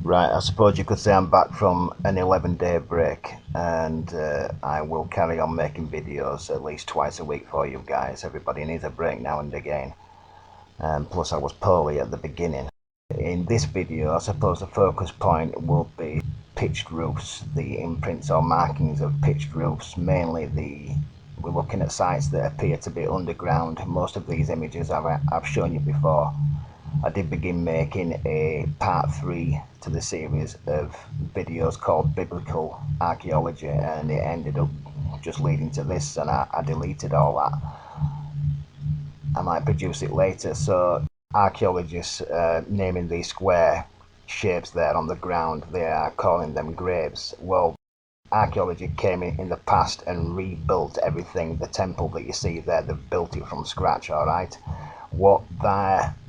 Right, I suppose you could say I'm back from an 11-day break, and I will carry on making videos at least twice a week for you guys. Everybody needs a break now and again. Plus I was poorly at the beginning. In this video, I suppose the focus point will be pitched roofs, the imprints or markings of pitched roofs. Mainly we're looking at sites that appear to be underground. Most of these images I've shown you before. I did begin making a part 3 to the series of videos called Biblical Archaeology, and it ended up just leading to this, and I deleted all that. I might produce it later. So archaeologists naming these square shapes there on the ground, they are calling them graves. Well, archaeology came in the past and rebuilt everything. The temple that you see there, they've built it from scratch, alright? What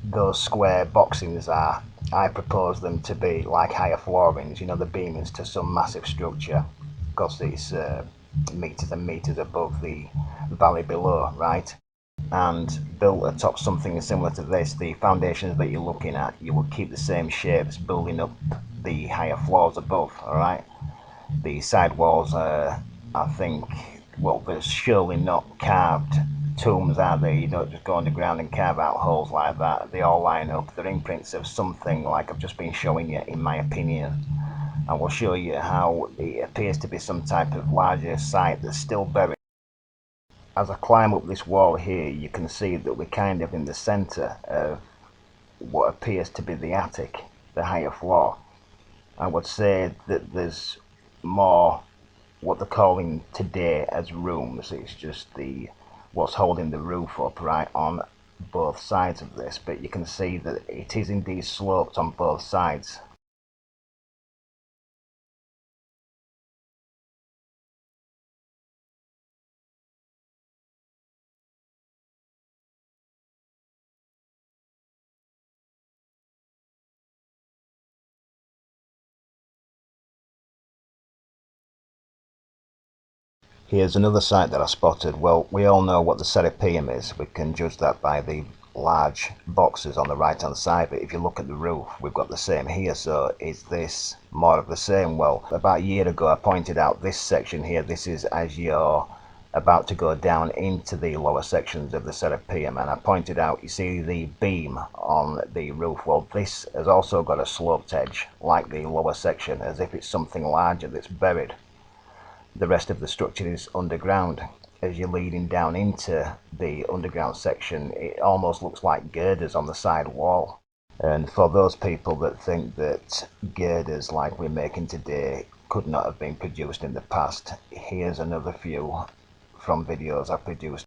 those square boxings are, I propose them to be like higher floorings, you know, the beamings to some massive structure, because it's meters and meters above the valley below, right? And built atop something similar to this. The foundations that you're looking at, you will keep the same shapes, building up the higher floors above, alright? The side walls are, I think, well, there's surely not carved tombs, are they? You don't just go underground and carve out holes like that. They all line up. They're imprints of something like I've just been showing you, in my opinion. I will show you how it appears to be some type of larger site that's still buried. As I climb up this wall here, you can see that we're kind of in the center of what appears to be the attic, the higher floor. I would say that there's more what they're calling today as rooms. It's just what's holding the roof up right on both sides of this, but you can see that it is indeed sloped on both sides. Here's another site that I spotted. Well, we all know what the Serapeum is. We can judge that by the large boxes on the right hand side, but if you look at the roof, we've got the same here. So is this more of the same? Well, about a year ago I pointed out this section here. This is as you're about to go down into the lower sections of the Serapeum, and I pointed out, you see the beam on the roof? Well, this has also got a sloped edge like the lower section, as if it's something larger that's buried. The rest of the structure is underground. As you're leading down into the underground section, it almost looks like girders on the side wall. And for those people that think that girders like we're making today could not have been produced in the past, here's another few from videos I produced.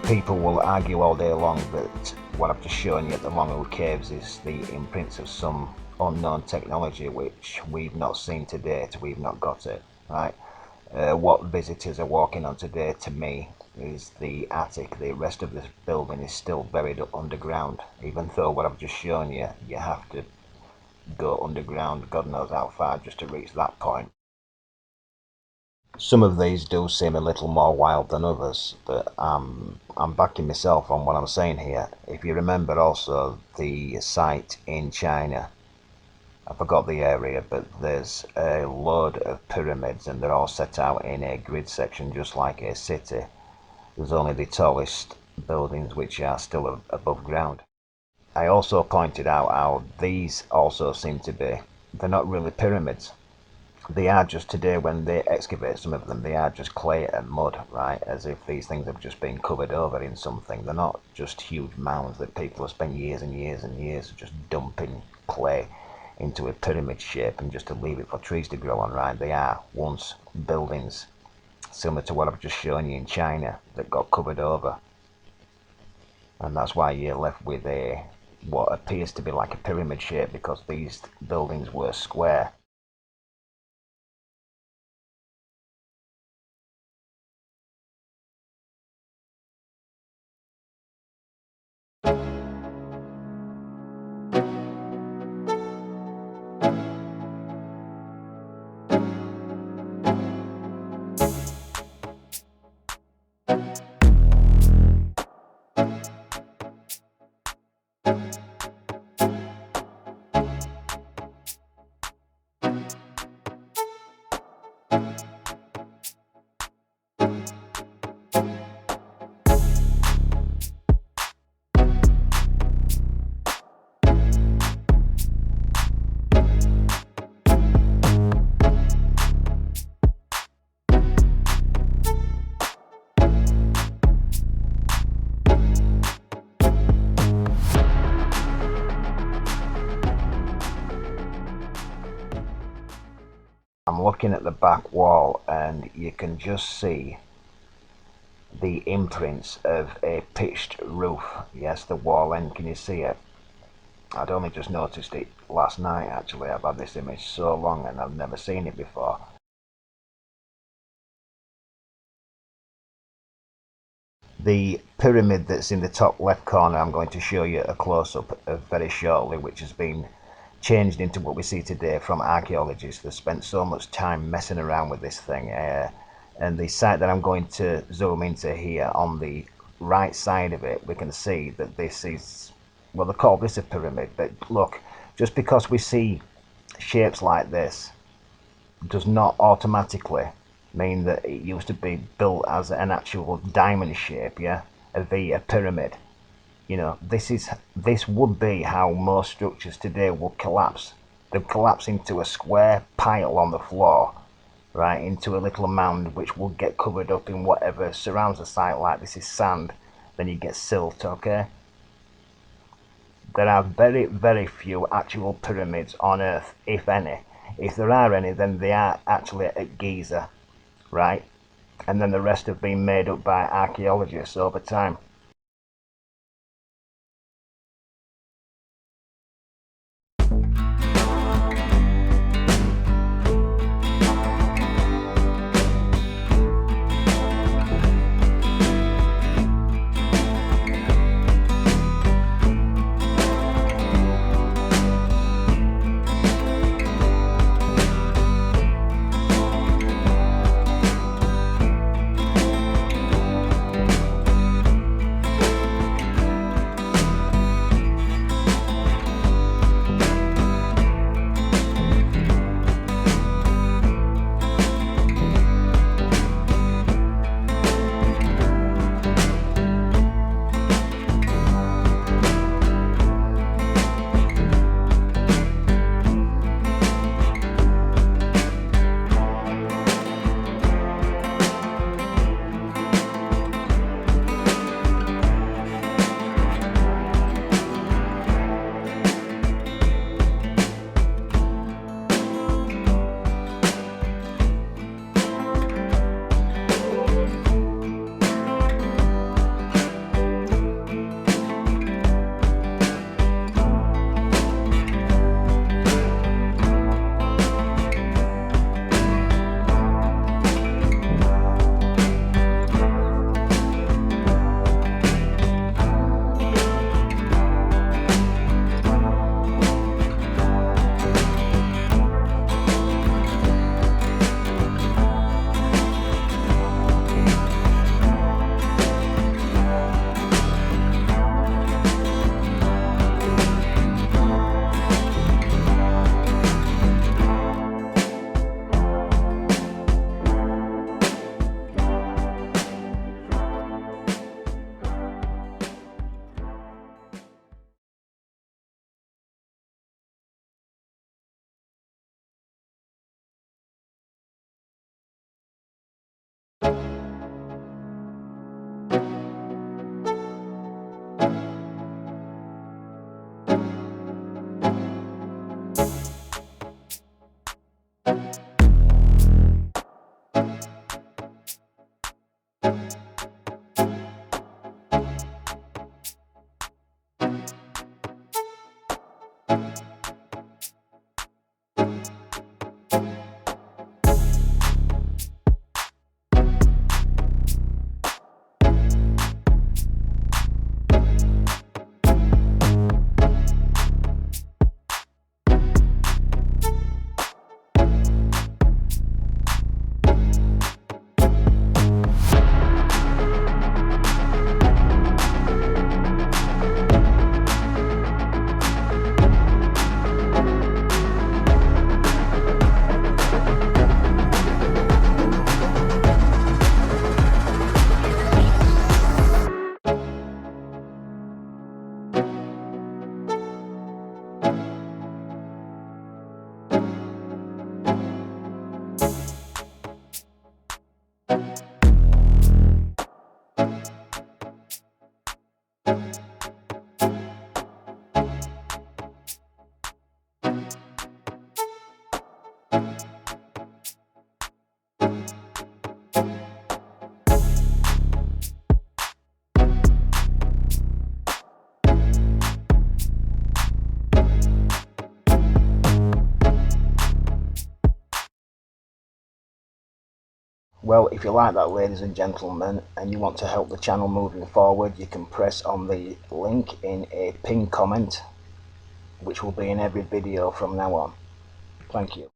People will argue all day long that what I've just shown you at the Longhole Caves is the imprints of some unknown technology which we've not seen to date. We've not got it, right? What visitors are walking on today, to me, is the attic. The rest of this building is still buried underground, even though what I've just shown you, you have to go underground God knows how far just to reach that point. Some of these do seem a little more wild than others, but I'm backing myself on what I'm saying here. If you remember also the site in China, I forgot the area, but there's a load of pyramids and they're all set out in a grid section just like a city. There's only the tallest buildings which are still above ground. I also pointed out how these also seem to be, they're not really pyramids. They are just today when they excavate some of them, they are just clay and mud, right? As if these things have just been covered over in something. They're not just huge mounds that people have spent years and years and years just dumping clay into a pyramid shape and just to leave it for trees to grow on, right? They are once buildings similar to what I've just shown you in China that got covered over. And that's why you're left with a what appears to be like a pyramid shape, because these buildings were square. I'm looking at the back wall and you can just see the imprints of a pitched roof. Yes, the wall end, can you see it? I'd only just noticed it last night actually. I've had this image so long and I've never seen it before. The pyramid that's in the top left corner, I'm going to show you a close-up of very shortly, which has been changed into what we see today from archaeologists that spent so much time messing around with this thing. And the site that I'm going to zoom into here, on the right side of it, we can see that this is, well, they call this a pyramid, but look, just because we see shapes like this does not automatically mean that it used to be built as an actual diamond shape, yeah, a V, a pyramid. You know, this would be how most structures today would collapse. They'd collapse into a square pile on the floor, right, into a little mound which will get covered up in whatever surrounds the site. Like this is sand, then you get silt, okay? There are very, very few actual pyramids on Earth, if any. If there are any, then they are actually at Giza, right? And then the rest have been made up by archaeologists over time. Well, if you like that, ladies and gentlemen, and you want to help the channel moving forward, you can press on the link in a pinned comment, which will be in every video from now on. Thank you.